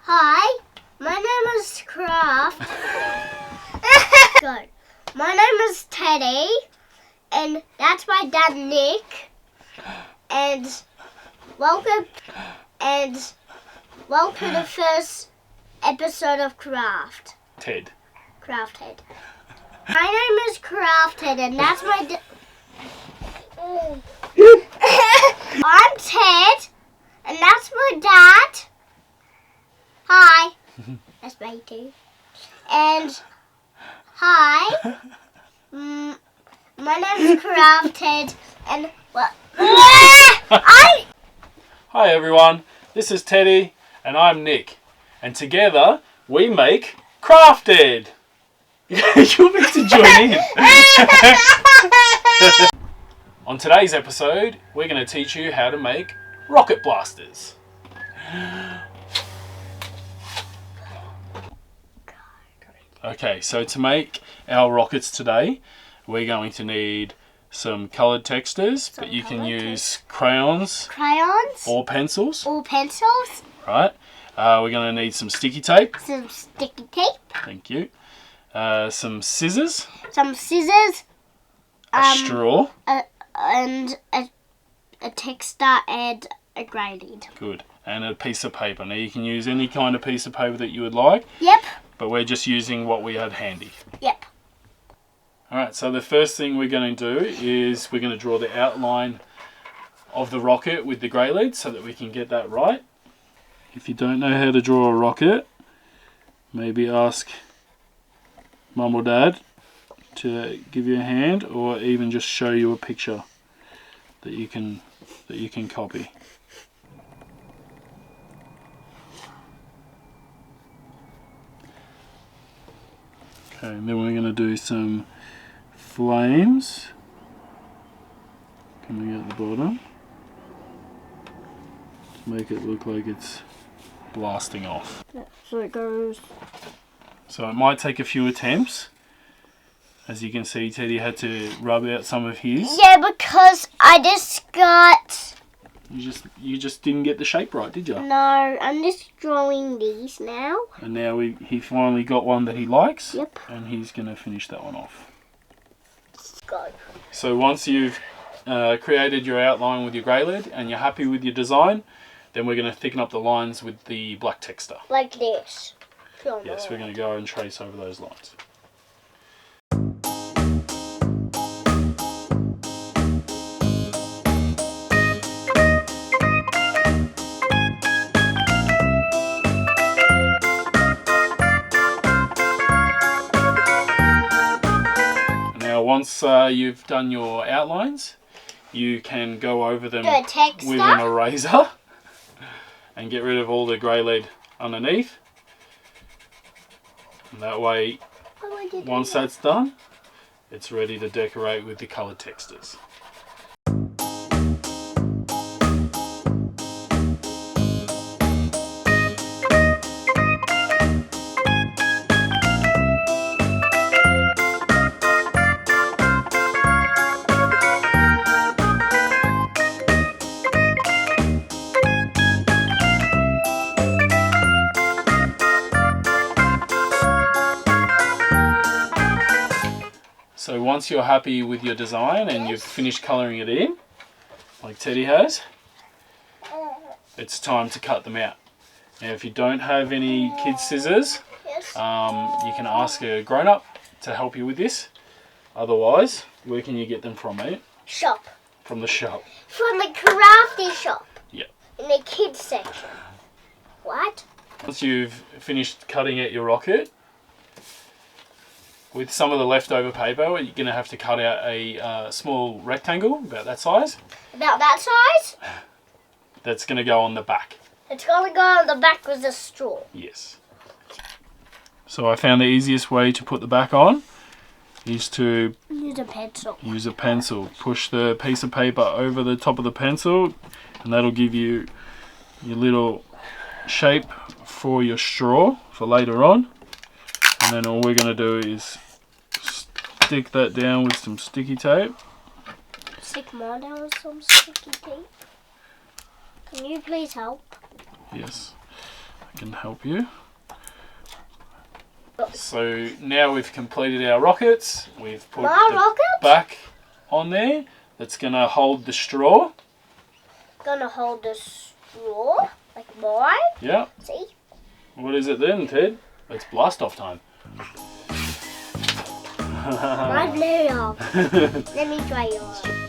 Hi, my name is Craft. Good. My name is Teddy, and that's my dad Nick. And welcome to the first episode of crafTED. crafTED. My name is crafTED, and that's my I'm Ted, and that's my dad. Hi. That's me too. And hi. My name's crafTED, and what? Hi everyone, this is Teddy and I'm Nick, and together we make crafTED. You're meant to join in. On today's episode, we're going to teach you how to make rocket blasters. Okay, so to make our rockets today, we're going to need some coloured textures, but you can use crayons or pencils. Right. We're going to need some sticky tape. Thank you. Some scissors. A straw. And a texture and a grading. Good. And a piece of paper. Now you can use any kind of piece of paper that you would like. Yep. But we're just using what we had handy. Yep. Alright, so the first thing we're going to do is we're going to draw the outline of the rocket with the grey lead so that we can get that right. If you don't know how to draw a rocket, maybe ask Mum or Dad to give you a hand, or even just show you a picture that you can copy. Okay, and then we're going to do some flames coming out the bottom to make it look like it's blasting off. So it goes. So it might take a few attempts. As you can see, Teddy had to rub out some of his. Yeah, because I just got... You just didn't get the shape right, did you? No, I'm just drawing these now. And now he finally got one that he likes. Yep. And he's going to finish that one off. Go. So once you've created your outline with your grey lead and you're happy with your design, then we're going to thicken up the lines with the black texture. Like this. Yes, we're going to go and trace over those lines. Once you've done your outlines, you can go over them with an eraser and get rid of all the grey lead underneath. And that way, once that's done, it's ready to decorate with the coloured textures. So once you're happy with your design and you've finished colouring it in, like Teddy has, it's time to cut them out. Now if you don't have any kids' scissors, you can ask a grown-up to help you with this. Otherwise, where can you get them from, mate? Shop. From the shop. From the crafty shop. Yeah. In the kids section. What? Once you've finished cutting out your rocket, with some of the leftover paper, you're going to have to cut out a small rectangle, about that size. About that size? That's going to go on the back. It's going to go on the back with the straw. Yes. So I found the easiest way to put the back on is to use a pencil. Push the piece of paper over the top of the pencil, and that'll give you your little shape for your straw for later on. And then all we're going to do is stick that down with some sticky tape. Stick more down with some sticky tape. Can you please help? Yes, I can help you. So now we've completed our rockets. We've put the back on there. That's going to hold the straw. Gonna hold the straw like mine. Yeah. See? What is it then, Ted? It's blast off time. I blew it off. Let me try yours.